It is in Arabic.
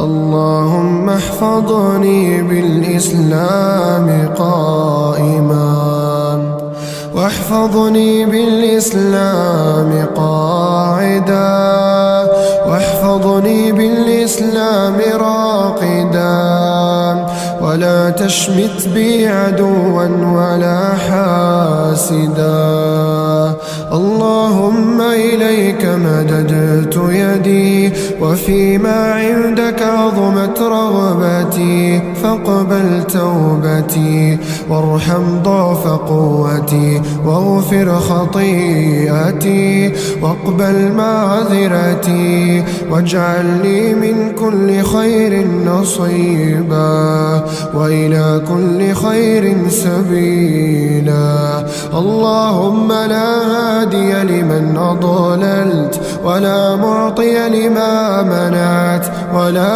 اللهم احفظني بالإسلام قائما، واحفظني بالإسلام قاعدا، واحفظني بالإسلام راقدا، ولا تشمت بي عدوا ولا حاسدا. اللهم إليك مددت يدي، وفيما عندك عظمت رغبتي، فاقبل توبتي، وارحم ضعف قوتي، واغفر خطيئتي، واقبل معذرتي، واجعل لي من كل خير نصيبا، وإلى كل خير سبيلا. اللهم لا هادي لمن أضللت، ولا معطي لما منعت، ولا